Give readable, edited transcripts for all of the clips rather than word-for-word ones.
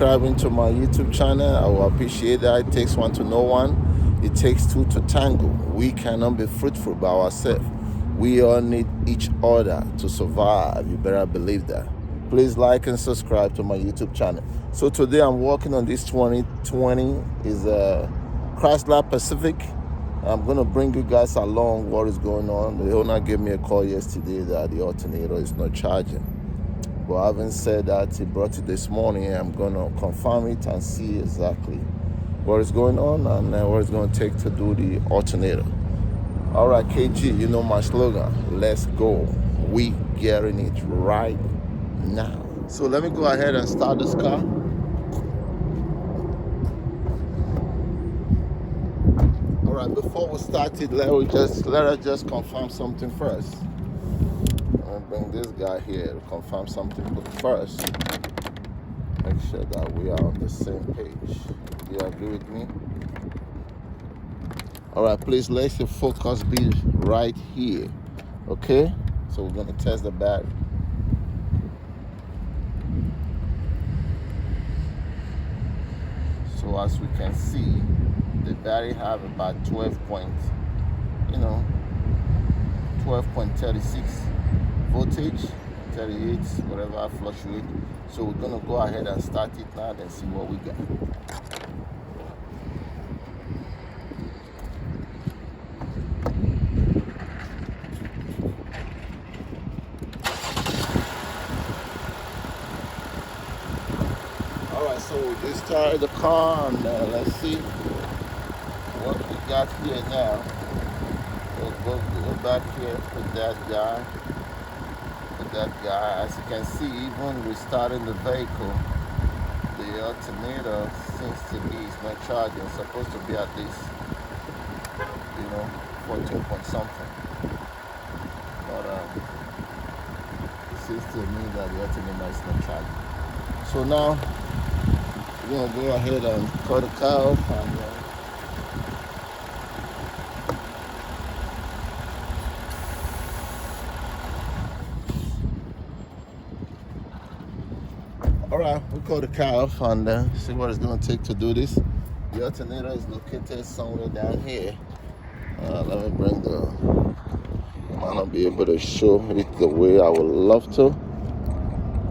subscribing to my YouTube channel. I will appreciate that. It takes one to know one. It takes two to tango. We cannot be fruitful by ourselves. We all need each other to survive. You better believe that. Please like and subscribe to my YouTube channel. So today I'm working on this 2020 is a Chrysler Pacifica. I'm going to bring you guys along what is going on. The owner gave me a call yesterday that the alternator is not charging. But having said that, he brought it this morning. I'm going to confirm it and see exactly what is going on and what it's going to take to do the alternator. All right, KG, you know my slogan. Let's go. We getting it right now. So let me go ahead and start this car. All right, before we start it, let us just confirm something first. I'm gonna bring this guy here to confirm something first. Make sure that we are on the same page. Do you agree with me? All right, please let your focus be right here. Okay? So we're gonna test the battery. So as we can see, the battery have about 12.36 voltage, 38, whatever fluctuate. So we're gonna go ahead and start it now and see what we got. All right, so we started the car and let's see what we got here now. We'll go back here, put that guy. As you can see, even restarting the vehicle, the alternator seems to be it's not charging. It's supposed to be at least 14 point something, but it seems to me that the alternator is not charging. So now we're gonna go ahead and cut the car off and all right, we cut the car off and see what it's going to take to do this. The alternator is located somewhere down here. Let me bring I might not be able to show it the way I would love to,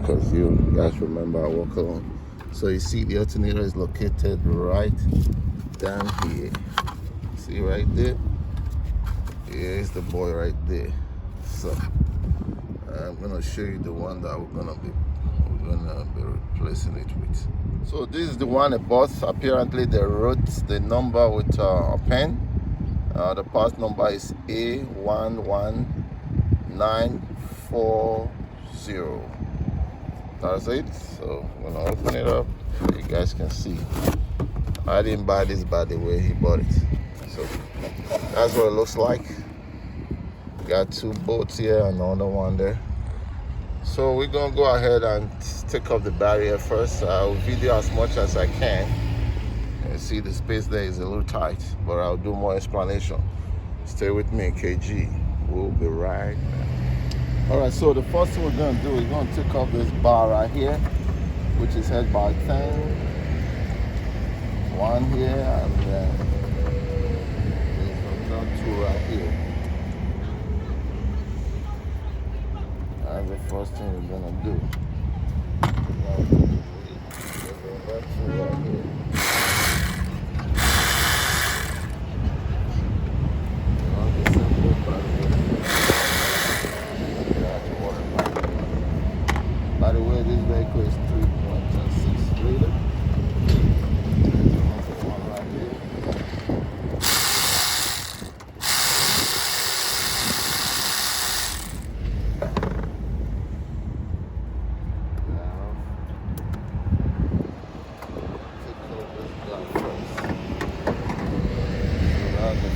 because you guys remember I work alone. So you see the alternator is located right down here. See right there? Here's the boy right there. So I'm going to show you the one that we're going to be replacing it with. So this is the one I bought. Apparently they wrote the number with a pen. The part number is A11940. That's it. So I'm gonna open it up so you guys can see. I didn't buy this by the way he bought it. So that's what it looks like. Got two bolts here and another one there. So we're gonna go ahead and take off the barrier first. I'll video as much as I can. You see the space there is a little tight, but I'll do more explanation. Stay with me, KG. We'll be right back. All right, so the first thing we're gonna do is gonna take off this bar right here, which is held by 10. One here, and then there's another two right here. That's the first thing we're gonna do. By the way, this vehicle is 3.6 liter. One right here.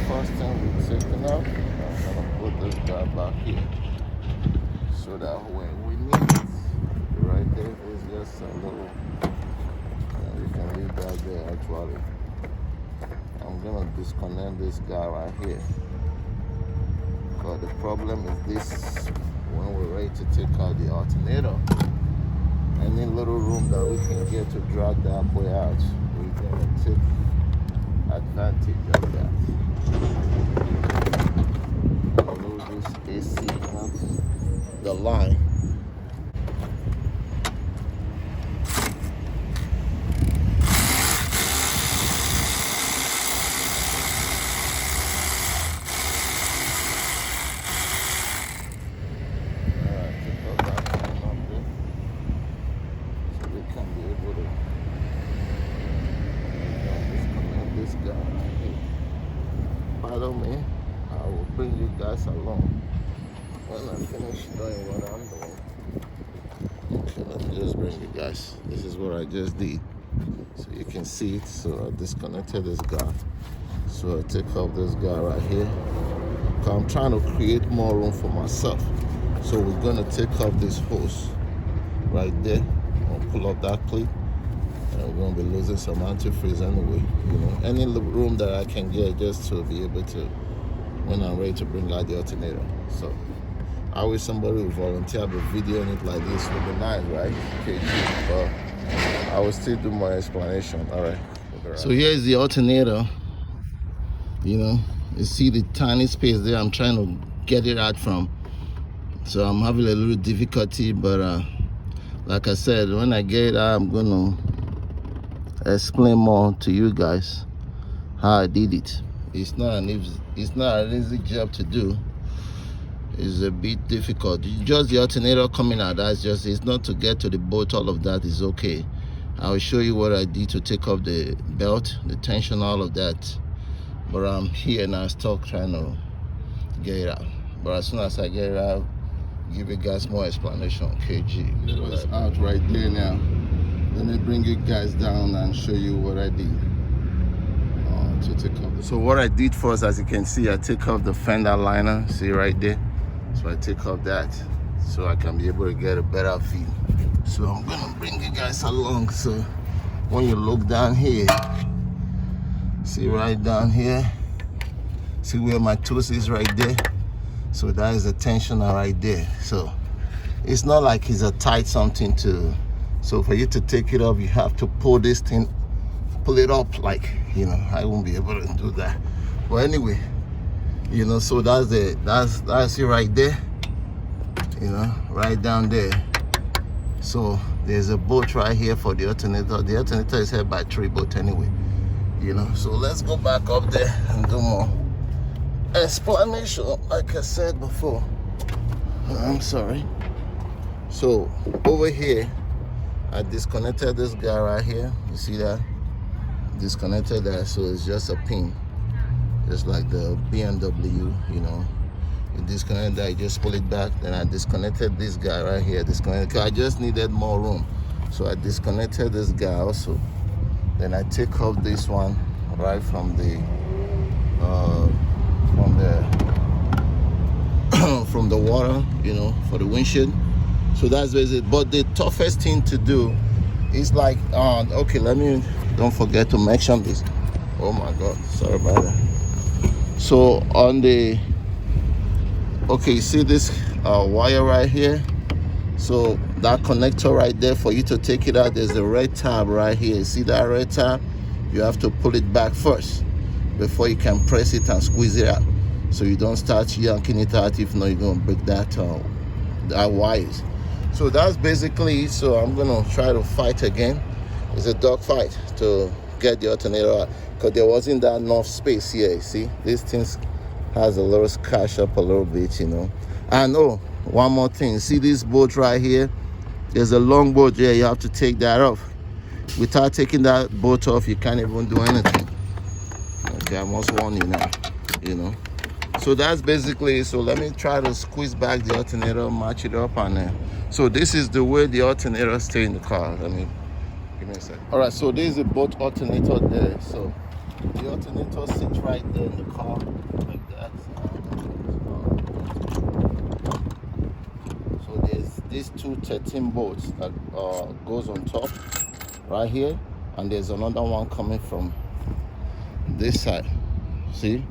First thing we're taking off, I'm gonna put this guy back here so that when we need it, right there is just a little, you can leave that there actually. I'm gonna disconnect this guy right here, because the problem is this: when we're ready to take out the alternator, Any little room that we can get to drag that boy out, we're gonna take advantage of that. Remove this AC out the line. Follow me, I will bring you guys along when I finish doing what I'm doing. Okay, let me just bring you guys. This is what I just did, so you can see it. So I disconnected this guy, so I take off this guy right here. I'm trying to create more room for myself, so we're gonna take off this hose right there. I'll pull up that clip. We're going to be losing some antifreeze anyway, you know. Any room that I can get just to be able to, when I'm ready to bring out the alternator. So I wish somebody would volunteer but videoing it like this would be nice, right? Okay, but I will still do my explanation. All right. So here's the alternator. You know, you see the tiny space there I'm trying to get it out from. So I'm having a little difficulty, but like I said, when I get it out, I'm going to explain more to you guys how I did it. It's not an easy job to do. It's a bit difficult. Just the alternator coming out, that's just, it's not to get to the bolt. All of that is okay. I will show you what I did to take off the belt, the tension, all of that. But I'm here now stuck trying to get it out. But as soon as I get it out, give you guys more explanation. KG, it's out right there now. Let me bring you guys down and show you what I did to take off. So what I did first, as you can see, I take off the fender liner. See right there? So I take off that so I can be able to get a better feel. So I'm gonna bring you guys along. So when you look down here, see right down here, see where my tooth is right there? So that is the tensioner right there. So it's not like it's a tight something to, so for you to take it off, you have to pull this thing, pull it up, like, you know, I won't be able to do that. But anyway, you know, so that's it right there, you know, right down there. So there's a bolt right here for the alternator. The alternator is held by 3 bolts anyway, you know. So let's go back up there and do more explanation, like I said before. I'm sorry. So over here, I disconnected this guy right here. You see that? Disconnected that, so it's just a pin, just like the BMW, you know. You disconnect that, you just pull it back. Then I disconnected this guy right here. Disconnected. I just needed more room, so I disconnected this guy also. Then I take off this one right from the from the water, you know, for the windshield. So that's basically it. But the toughest thing to do is like, okay, don't forget to mention this. Oh my God, sorry about that. So on the, okay, you see this wire right here? So that connector right there, for you to take it out, there's a red tab right here. You see that red tab? You have to pull it back first before you can press it and squeeze it out. So you don't start yanking it out, if not you're gonna break that wires. So that's basically, so I'm gonna try to fight again. It's a dog fight to get the alternator out, because there wasn't that enough space here. You see, this thing has a little scratch up a little bit, you know. And oh, one more thing, see this bolt right here? There's a long bolt here, you have to take that off. Without taking that bolt off, you can't even do anything. Okay, I must warn you now, you know. So that's basically, so let me try to squeeze back the alternator, match it up, and so this is the way the alternator stays in the car. Let me, give me a second. All right, so there's a bolt alternator there. So the alternator sits right there in the car, like that. So there's these two 13 bolts that goes on top right here, and there's another one coming from this side. See?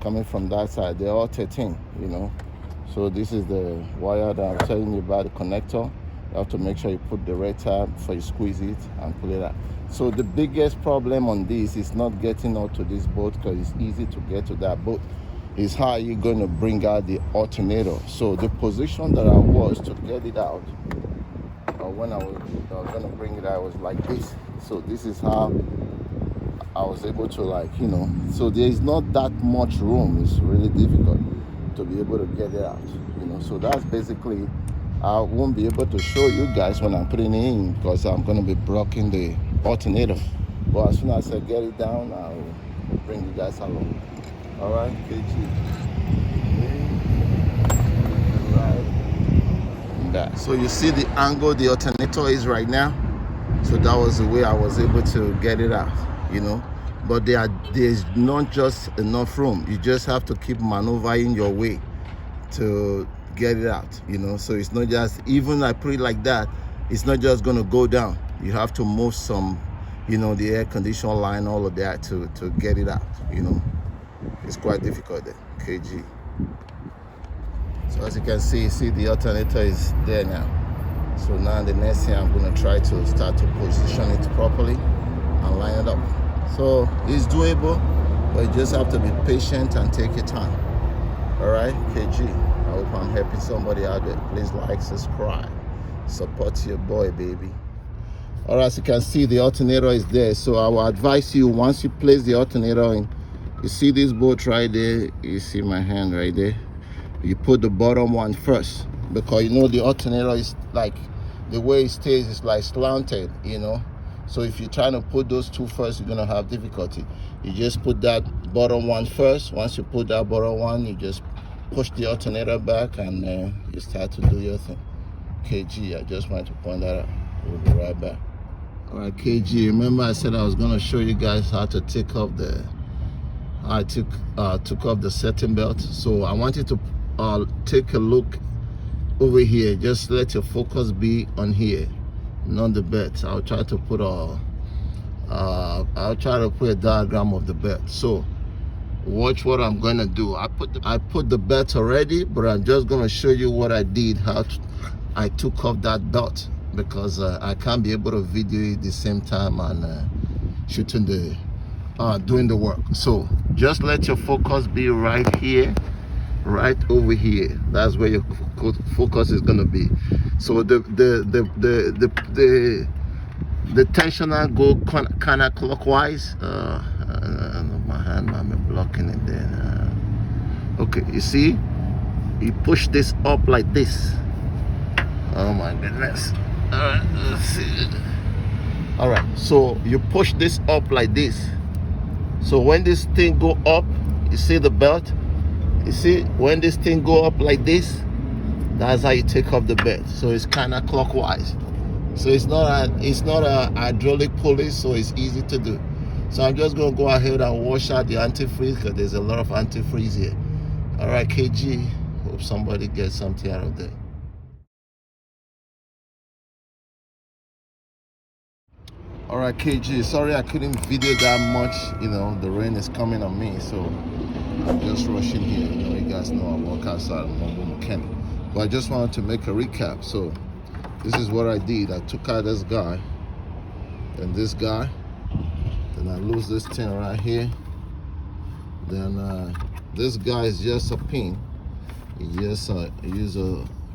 Coming from that side, they're all 13, you know. So this is the wire that I'm telling you about, the connector. You have to make sure you put the red tab before you squeeze it and pull it out. So the biggest problem on this is not getting out to this boat, because it's easy to get to that boat. Is how you're going to bring out the alternator. So the position that I was to get it out, or when I was going to bring it out, was like this. So this is how I was able to, like, you know, so there is not that much room. It's really difficult to be able to get it out, you know. So that's basically, I won't be able to show you guys when I'm putting it in, because I'm going to be blocking the alternator. But as soon as I get it down, I'll bring you guys along. All right, KG. Right. So you see the angle the alternator is right now. So that was the way I was able to get it out, you know. But there's not just enough room. You just have to keep maneuvering your way to get it out, you know. So it's not just, even I put it like that, it's not just going to go down. You have to move some, you know, the air conditioner line, all of that to get it out, you know. It's quite difficult there, KG. So as you can see the alternator is there now. So now the next thing, I'm going to try to start to position it properly and line it up. So it's doable, but you just have to be patient and take your time. All right, KG. I hope I'm helping somebody out there. Please like, subscribe, support your boy, baby. All right, as you can see, the alternator is there. So I will advise you, once you place the alternator in, you see this bolt right there, you see my hand right there, you put the bottom one first, because you know the alternator is like, the way it stays is like slanted, you know. So if you're trying to put those two first, you're gonna have difficulty. You just put that bottom one first. Once you put that bottom one, you just push the alternator back, and you start to do your thing. KG, I just wanted to point that out. We'll be right back. All right, KG, remember I said I was gonna show you guys how to take off the, I took off the setting belt. So I want you to take a look over here. Just let your focus be on here, not the belt. I'll try to put a diagram of the belt. So watch what I'm gonna do. I put the belt already, but I'm just gonna show you what I did, I took off that belt, because I can't be able to video it the same time and shooting the doing the work. So just let your focus be right here, right over here. That's where your focus is going to be. So the tensioner go kind of clockwise. My hand might be blocking it there. Okay, you see, you push this up like this. Oh my goodness. All right, let's see. All right, so you push this up like this. So when this thing go up, you see the belt, you see, when this thing go up like this, that's how you take off the belt. So it's kind of clockwise. So it's not a hydraulic pulley, so it's easy to do. So I'm just going to go ahead and wash out the antifreeze, because there's a lot of antifreeze here. All right, KG, hope somebody gets something out of that. All right, KG, sorry I couldn't video that much. You know, the rain is coming on me, so I'm just rushing here. You know, you guys know I work outside, I'm a mechanic. But I just wanted to make a recap. So this is what I did. I took out this guy and this guy, then I lose this thing right here. Then this guy is just a pin. You just use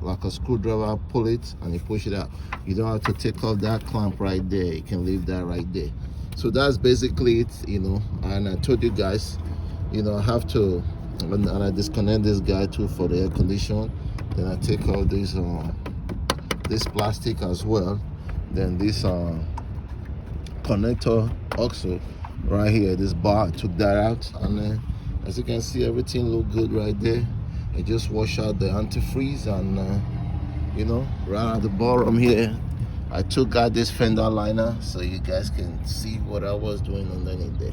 like a screwdriver, pull it and you push it out. You don't have to take off that clamp right there. You can leave that right there. So that's basically it, you know. And I told you guys, you know, I have to, and I disconnect this guy too for the air condition. Then I take out this plastic as well. Then this connector also right here, this bar, I took that out. And then as you can see, everything look good right there. I just wash out the antifreeze, and you know, right at the bottom here, I took out this fender liner so you guys can see what I was doing underneath there.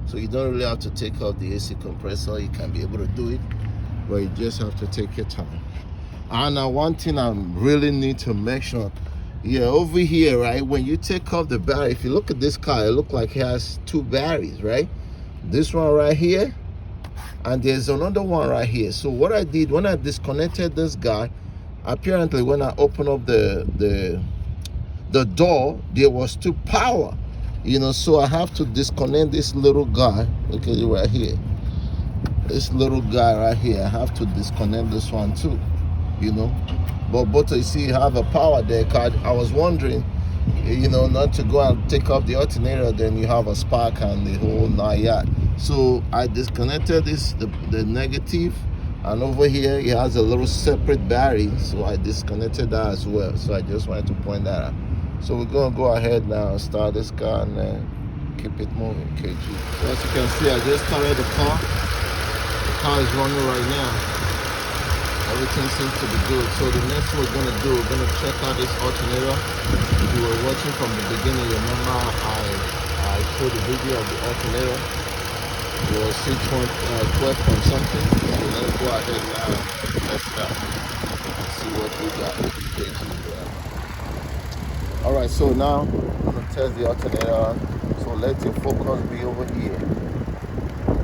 So you don't really have to take off the AC compressor. You can be able to do it, but you just have to take your time. And one thing I really need to make sure, yeah, over here, right, when you take off the battery, if you look at this car, it looks like it has two batteries, right? This one right here, and there's another one right here. So what I did when I disconnected this guy, apparently when I opened up the door, there was still power, so I have to disconnect this little guy. Look at it right here. This little guy right here, I have to disconnect this one too, but both, you see, have a power there. I was wondering, not to go and take off the alternator, then you have a spark and the whole nine yard. So I disconnected the negative, and over here it has a little separate battery, so I disconnected that as well. So I just wanted to point that out. So we're gonna go ahead now and start this car and then keep it moving, KG. So as you can see, I just started the car. The car is running right now. Everything seems to be good. So the next thing we're gonna do, we're gonna check out this alternator. If you were watching from the beginning, remember I showed the video of the alternator. It was 12 point something. So let's go ahead now. Let's see what we got. Alright, so now I'm gonna test the alternator. So let your focus be over here.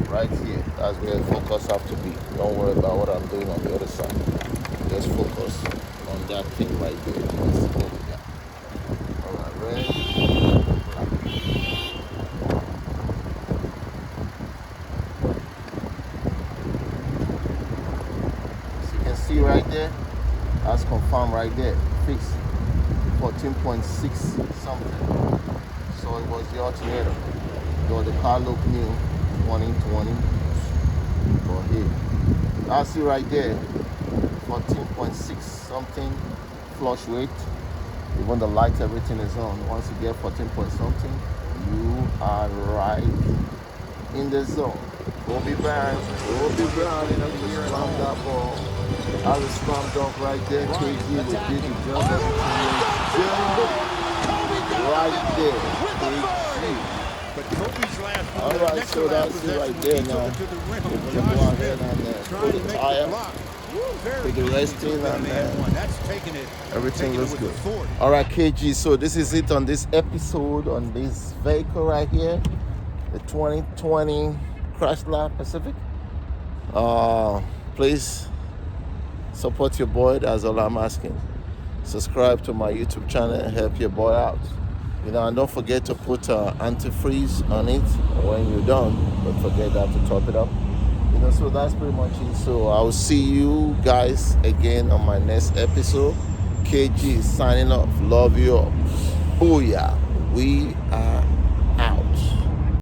Right here, that's where the focus have to be. Don't worry about what I'm doing on the other side. Just focus on that thing right there. Let's see what we got. Alright, ready? As you can see right there, that's confirmed right there. Fixed 14.6 something. So it was the alternator. Though the car looked new. 2020 for here. I see right there 14.6 something flush weight. Even the lights, everything is on. Once you get 14 point something, you are right in the zone. We'll be back in a slam that ball. I was slam dunk right there. KG with did the jump, right there. KG. But Kobe's last one, alright, so that's it right there now. We're going to go ahead and put the tire, put the rest in, and everything looks good. Alright, KG, so this is it on this episode on this vehicle right here, the 2020 Chrysler Pacifica. Please support your boy, that's all I'm asking. Subscribe to my YouTube channel and help your boy out. And don't forget to put antifreeze on it when you're done. Don't forget that to top it up. So that's pretty much it. So I'll see you guys again on my next episode. KG signing off. Love you all. Booyah. We are